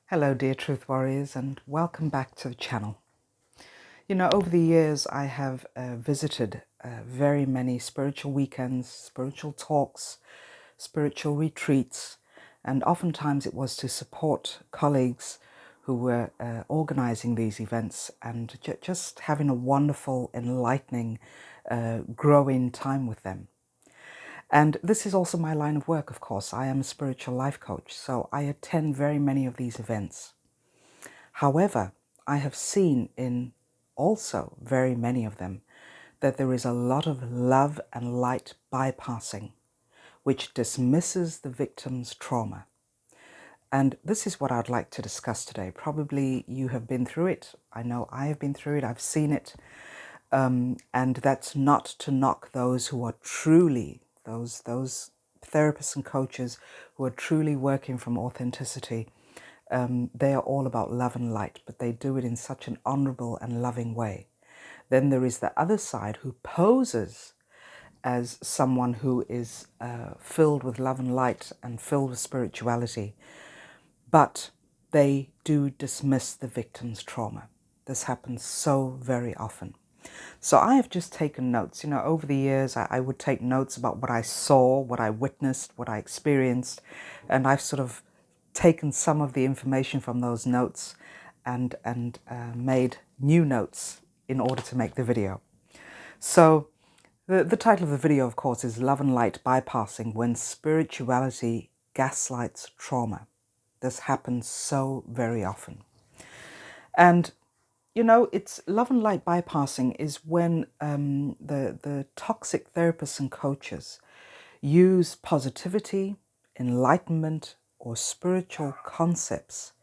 Hello dear Truth Warriors, and welcome back to the channel. Over the years I have visited very many spiritual weekends, spiritual talks, spiritual retreats, and oftentimes it was to support colleagues who were organizing these events and just having a wonderful, enlightening, growing time with them. And this is also my line of work, of course. I am a spiritual life coach, so I attend very many of these events. However, I have seen in also very many of them that there is a lot of love and light bypassing, which dismisses the victim's trauma. And this is what I'd like to discuss today. Probably you have been through it. I know I have been through it. I've seen it. And that's not to knock those who are truly, those therapists and coaches who are truly working from authenticity. They are all about love and light, but they do it in such an honorable and loving way. Then there is the other side who poses as someone who is filled with love and light and filled with spirituality, but they do dismiss the victim's trauma. This happens so very often. So I have just taken notes. Over the years, I would take notes about what I saw, what I witnessed, what I experienced, and I've sort of taken some of the information from those notes and made new notes in order to make the video. So the title of the video, of course, is Love and Light Bypassing When Spirituality Gaslights Trauma. This happens so very often. And it's love and light bypassing is when the toxic therapists and coaches use positivity, enlightenment, or spiritual concepts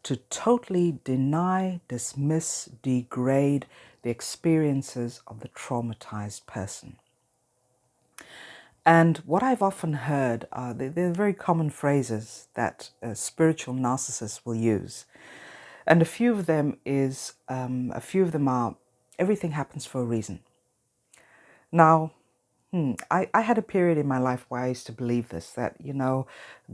to totally deny, dismiss, degrade the experiences of the traumatized person. And what I've often heard are they're very common phrases that spiritual narcissists will use. And a few of them are, everything happens for a reason. Now, I had a period in my life where I used to believe this, that,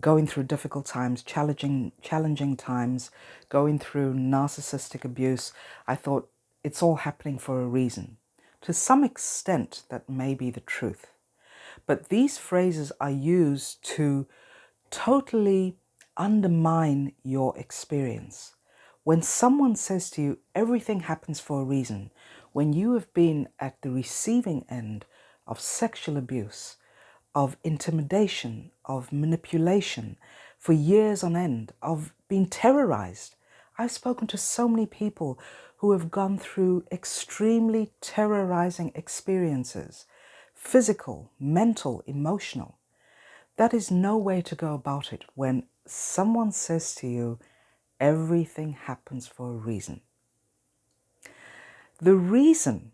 going through difficult times, challenging times, going through narcissistic abuse, I thought it's all happening for a reason. To some extent, that may be the truth. But these phrases are used to totally undermine your experience. When someone says to you, everything happens for a reason, when you have been at the receiving end of sexual abuse, of intimidation, of manipulation for years on end, of being terrorized. I've spoken to so many people who have gone through extremely terrorizing experiences, physical, mental, emotional. That is no way to go about it when someone says to you, everything happens for a reason. The reason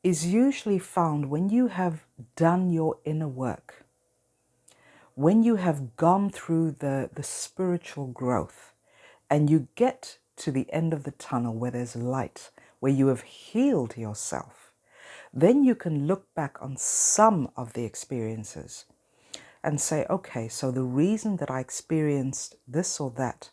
is usually found when you have done your inner work, when you have gone through the spiritual growth and you get to the end of the tunnel where there's light, where you have healed yourself. Then you can look back on some of the experiences and say, okay, so the reason that I experienced this or that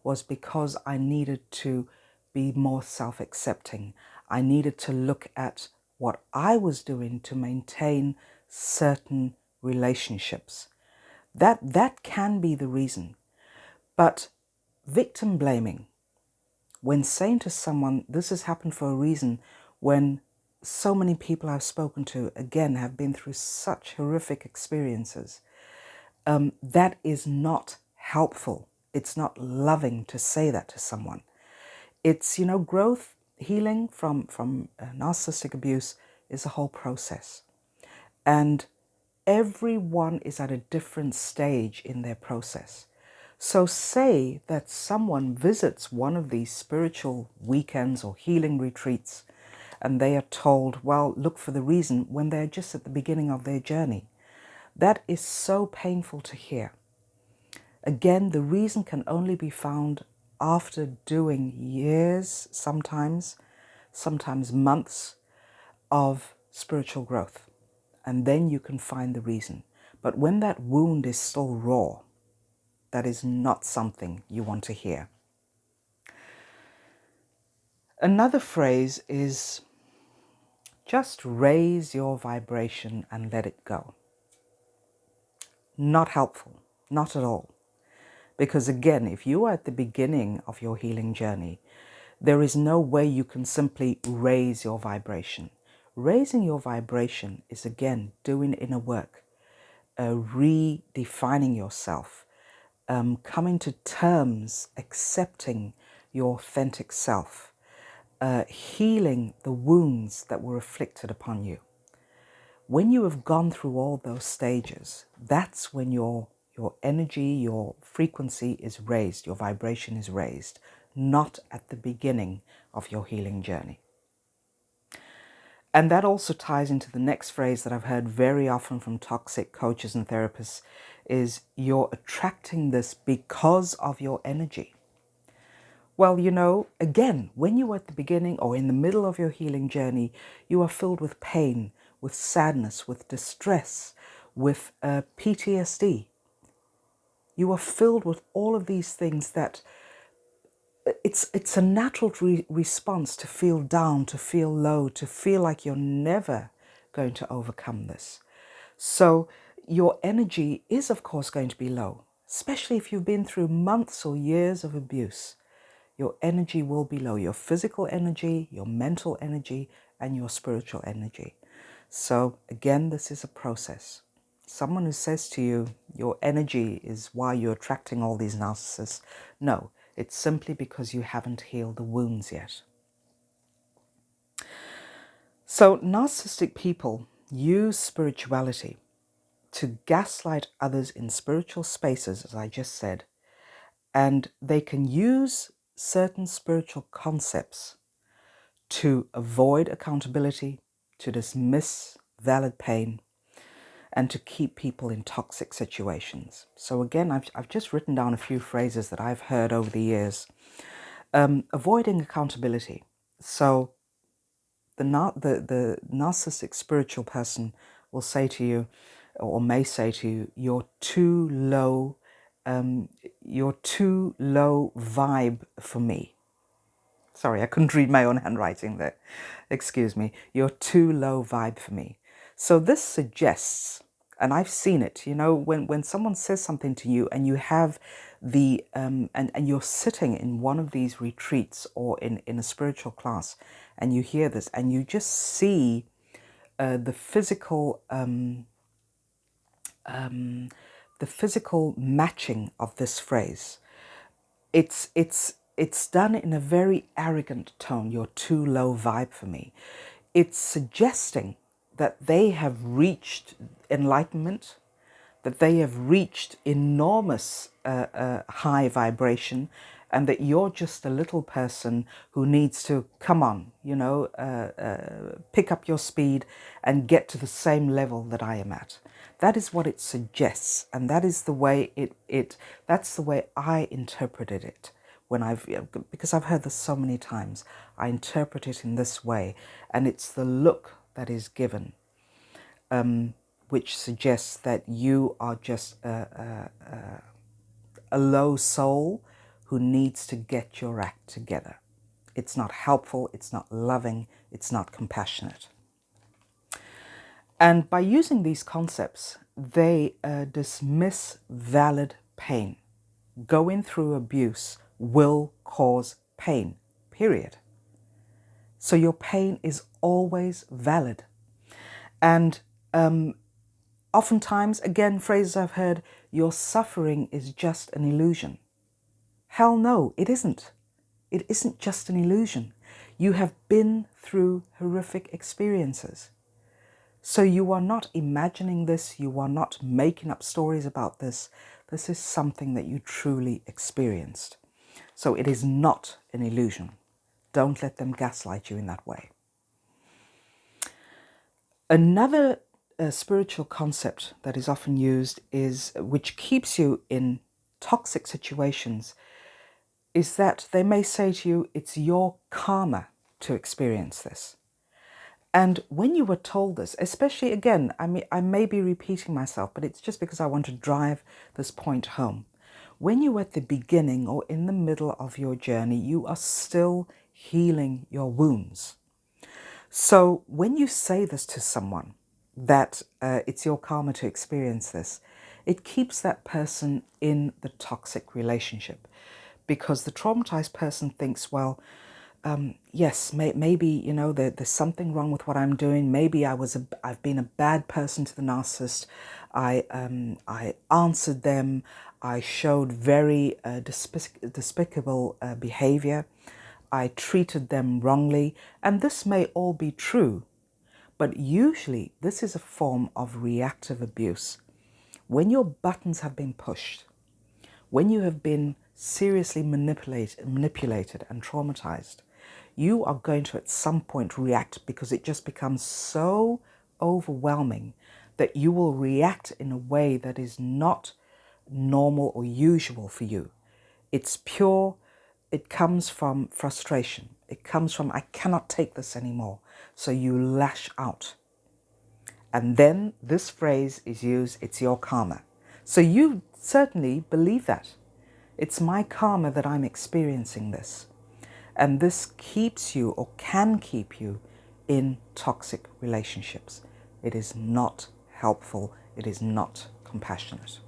was because I needed to be more self-accepting. I needed to look at what I was doing to maintain certain relationships. That can be the reason. But victim blaming, when saying to someone, this has happened for a reason, when so many people I've spoken to, again, have been through such horrific experiences, that is not helpful. It's not loving to say that to someone. It's, growth, healing from narcissistic abuse is a whole process. And everyone is at a different stage in their process. So say that someone visits one of these spiritual weekends or healing retreats and they are told, well, look for the reason, when they're just at the beginning of their journey. That is so painful to hear. Again, the reason can only be found after doing years, sometimes months of spiritual growth. And then you can find the reason. But when that wound is still raw, That is not something you want to hear. Another phrase is just raise your vibration and let it go. Not helpful, not at all. Because again, if you are at the beginning of your healing journey, there is no way you can simply raise your vibration. Raising your vibration is again doing inner work, redefining yourself, coming to terms, accepting your authentic self, healing the wounds that were afflicted upon you. When you have gone through all those stages, that's when your energy, your frequency is raised, your vibration is raised, not at the beginning of your healing journey. And that also ties into the next phrase that I've heard very often from toxic coaches and therapists is you're attracting this because of your energy. Well, you know, again, when you are at the beginning or in the middle of your healing journey, you are filled with pain, with sadness, with distress, with PTSD. You are filled with all of these things that it's a natural response to feel down, to feel low, to feel like you're never going to overcome this. So your energy is, of course, going to be low, especially if you've been through months or years of abuse. Your energy will be low, your physical energy, your mental energy, and your spiritual energy. So again, this is a process. Someone who says to you, your energy is why you're attracting all these narcissists. No, it's simply because you haven't healed the wounds yet. So narcissistic people use spirituality to gaslight others in spiritual spaces, as I just said, and they can use certain spiritual concepts to avoid accountability, to dismiss valid pain, and to keep people in toxic situations. So again, I've just written down a few phrases that I've heard over the years. Avoiding accountability. So the narcissistic spiritual person will say to you, or may say to you, you're too low vibe for me. Sorry, I couldn't read my own handwriting there. Excuse me. You're too low vibe for me. So this suggests, and I've seen it, you know, when someone says something to you and you have the, and you're sitting in one of these retreats or in a spiritual class and you hear this and you just see the physical matching of this phrase. It's done in a very arrogant tone. You're too low vibe for me. It's suggesting that they have reached enlightenment, that they have reached enormous high vibration, and that you're just a little person who needs to, come on, you know, pick up your speed and get to the same level that I am at. That is what it suggests, and that is the way that's the way I interpreted it when because I've heard this so many times. I interpret it in this way, and it's the look that is given, which suggests that you are just a low soul who needs to get your act together. It's not helpful, it's not loving, it's not compassionate. And by using these concepts, they dismiss valid pain. Going through abuse will cause pain, period. So your pain is always valid. And oftentimes, again, phrases I've heard, your suffering is just an illusion. Hell no, it isn't. It isn't just an illusion. You have been through horrific experiences. So you are not imagining this, you are not making up stories about this. This is something that you truly experienced. So it is not an illusion. Don't let them gaslight you in that way. Another spiritual concept that is often used is, which keeps you in toxic situations, is that they may say to you, it's your karma to experience this. And when you were told this, especially again, I may be repeating myself, but it's just because I want to drive this point home. When you're at the beginning or in the middle of your journey, you are still healing your wounds. So when you say this to someone, that it's your karma to experience this, it keeps that person in the toxic relationship, because the traumatized person thinks, well, yes, maybe, you know, there's something wrong with what I'm doing. Maybe I've been a bad person to the narcissist. I answered them. I showed very despicable behavior. I treated them wrongly, and this may all be true, but usually this is a form of reactive abuse. When your buttons have been pushed, when you have been seriously manipulated and traumatized, you are going to at some point react, because it just becomes so overwhelming that you will react in a way that is not normal or usual for you. It's pure, it comes from frustration. It comes from, I cannot take this anymore. So you lash out. And then this phrase is used, it's your karma. So you certainly believe that. It's my karma that I'm experiencing this. And this keeps you, or can keep you, in toxic relationships. It is not helpful. It is not compassionate.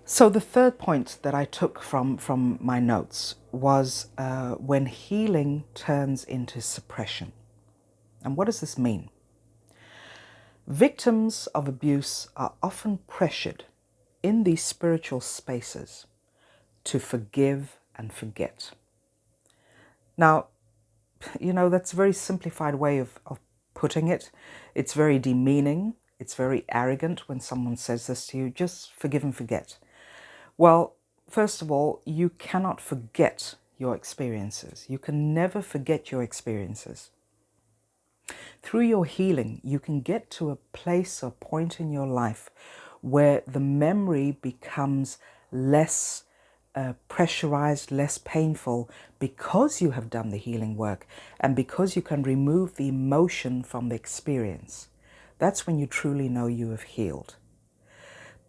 So the third point that I took from my notes was when healing turns into suppression. And what does this mean? Victims of abuse are often pressured in these spiritual spaces to forgive and forget. Now, you know, that's a very simplified way of putting it. It's very demeaning. It's very arrogant when someone says this to you, just forgive and forget. Well, first of all, you cannot forget your experiences. You can never forget your experiences. Through your healing, you can get to a place or point in your life where the memory becomes less pressurized, less painful, because you have done the healing work and because you can remove the emotion from the experience. That's when you truly know you have healed.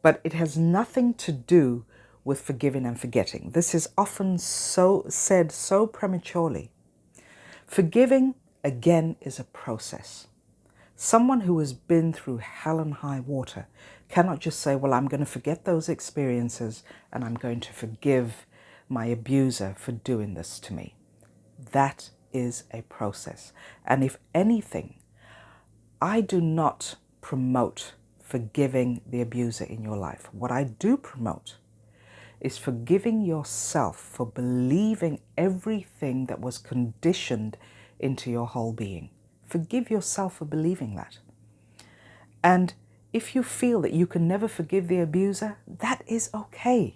But it has nothing to do with forgiving and forgetting. This is often said so prematurely. Forgiving, again, is a process. Someone who has been through hell and high water cannot just say, well, I'm going to forget those experiences and I'm going to forgive my abuser for doing this to me. That is a process. And if anything, I do not promote forgiving the abuser in your life. What I do promote is forgiving yourself for believing everything that was conditioned into your whole being. Forgive yourself for believing that. And if you feel that you can never forgive the abuser, that is okay.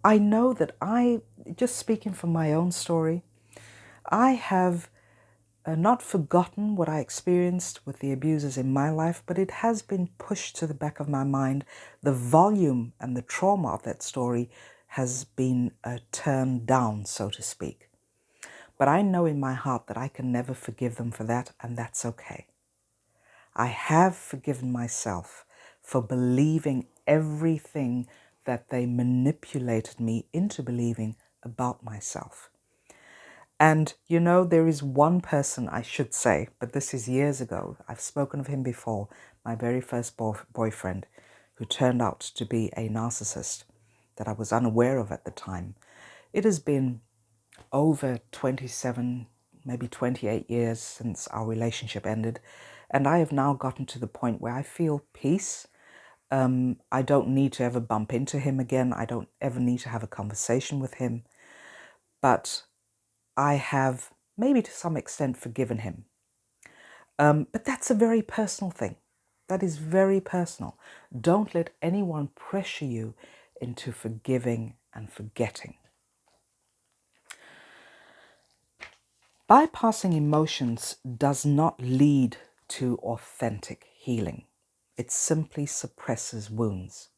I know that just speaking from my own story, I have not forgotten what I experienced with the abusers in my life, but it has been pushed to the back of my mind. The volume and the trauma of that story has been turned down, so to speak. But I know in my heart that I can never forgive them for that, and that's okay. I have forgiven myself for believing everything that they manipulated me into believing about myself. And, you know, there is one person, I should say, but this is years ago. I've spoken of him before, my very first boyfriend, who turned out to be a narcissist that I was unaware of at the time. It has been over 27, maybe 28 years since our relationship ended. And I have now gotten to the point where I feel peace. I don't need to ever bump into him again. I don't ever need to have a conversation with him. But I have, maybe to some extent, forgiven him. But that's a very personal thing. That is very personal. Don't let anyone pressure you into forgiving and forgetting. Bypassing emotions does not lead to authentic healing. It simply suppresses wounds.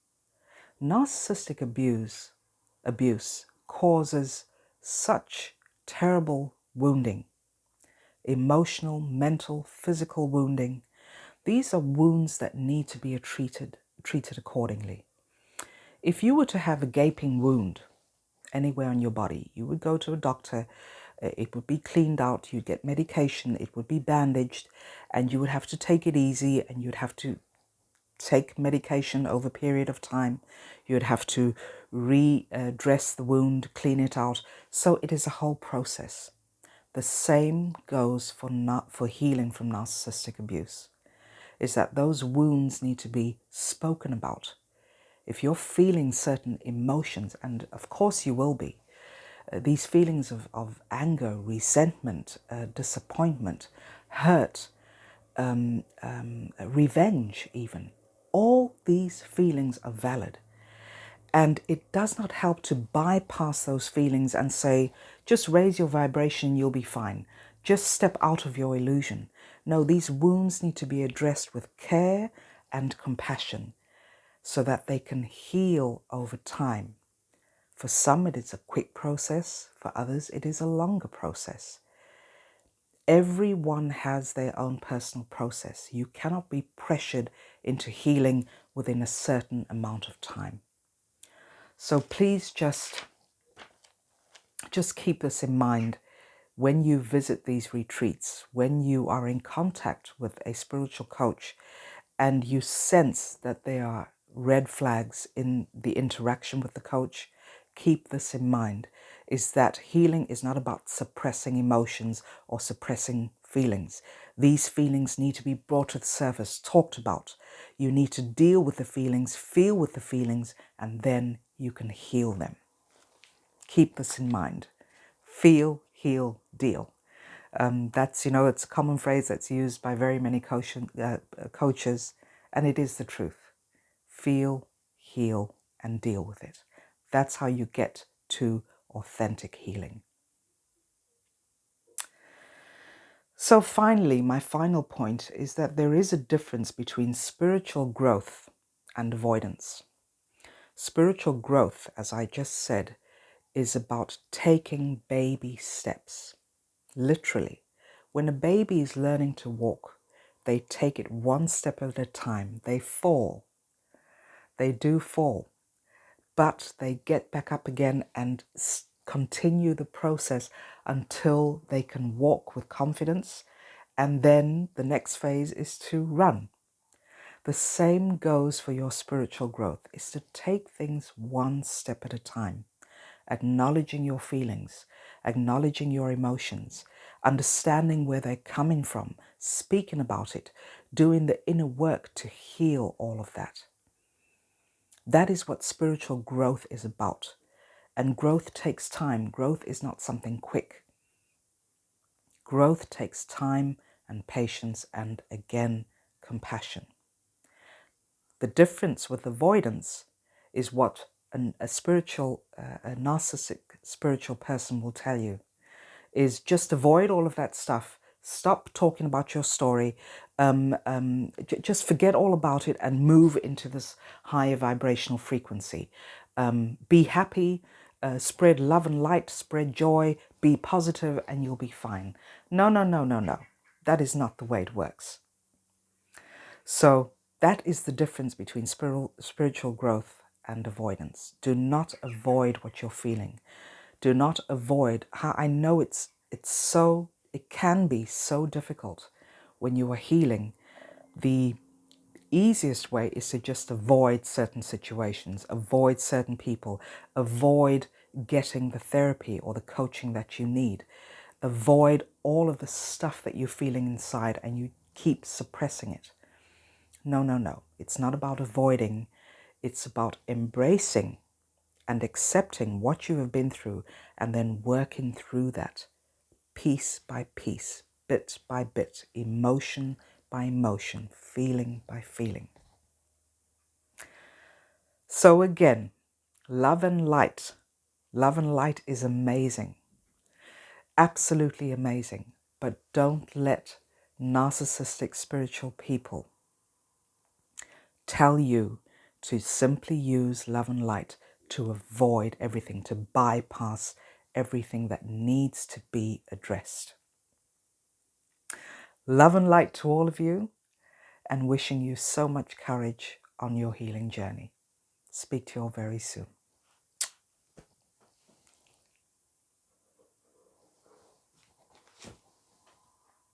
Narcissistic abuse causes such terrible wounding. Emotional, mental, physical wounding. These are wounds that need to be treated accordingly. If you were to have a gaping wound anywhere on your body, you would go to a doctor, it would be cleaned out, you'd get medication, it would be bandaged, and you would have to take it easy, and you'd have to take medication over a period of time. You'd have to redress the wound, clean it out. So it is a whole process. The same goes for healing from narcissistic abuse, is that those wounds need to be spoken about. If you're feeling certain emotions, and of course you will be, these feelings of anger, resentment, disappointment, hurt, revenge even, all these feelings are valid. And it does not help to bypass those feelings and say, just raise your vibration, you'll be fine. Just step out of your illusion. No, these wounds need to be addressed with care and compassion so that they can heal over time. For some, it is a quick process. For others, it is a longer process. Everyone has their own personal process. You cannot be pressured into healing within a certain amount of time. So please just keep this in mind when you visit these retreats, when you are in contact with a spiritual coach and you sense that there are red flags in the interaction with the coach. Keep this in mind, is that healing is not about suppressing emotions or suppressing feelings. These feelings need to be brought to the surface, talked about. You need to deal with the feelings, feel with the feelings, and then you can heal them. Keep this in mind. Feel, heal, deal. That's, it's a common phrase that's used by very many coaches, and it is the truth. Feel, heal, and deal with it. That's how you get to authentic healing. So finally, my final point is that there is a difference between spiritual growth and avoidance. Spiritual growth, as I just said, is about taking baby steps. Literally, when a baby is learning to walk, they take it one step at a time. They fall. They do fall. But they get back up again and continue the process until they can walk with confidence. And then the next phase is to run. The same goes for your spiritual growth, is to take things one step at a time, acknowledging your feelings, acknowledging your emotions, understanding where they're coming from, speaking about it, doing the inner work to heal all of that. That is what spiritual growth is about. And growth takes time. Growth is not something quick. Growth takes time and patience and, again, compassion. The difference with avoidance is what a narcissistic spiritual person will tell you, is just avoid all of that stuff. Stop talking about your story. Just forget all about it and move into this higher vibrational frequency. Be happy, spread love and light, spread joy, be positive, and you'll be fine. No, no, no, no, no. That is not the way it works. So that is the difference between spiritual growth and avoidance. Do not avoid what you're feeling. Do not avoid. I know it can be so difficult when you are healing. The easiest way is to just avoid certain situations, avoid certain people, avoid getting the therapy or the coaching that you need. Avoid all of the stuff that you're feeling inside and you keep suppressing it. No, no, no. It's not about avoiding. It's about embracing and accepting what you have been through and then working through that piece by piece, bit by bit, emotion by emotion, feeling by feeling. So again, love and light. Love and light is amazing. Absolutely amazing. But don't let narcissistic spiritual people tell you to simply use love and light to avoid everything, to bypass everything that needs to be addressed. Love and light to all of you, and wishing you so much courage on your healing journey. Speak to you all very soon.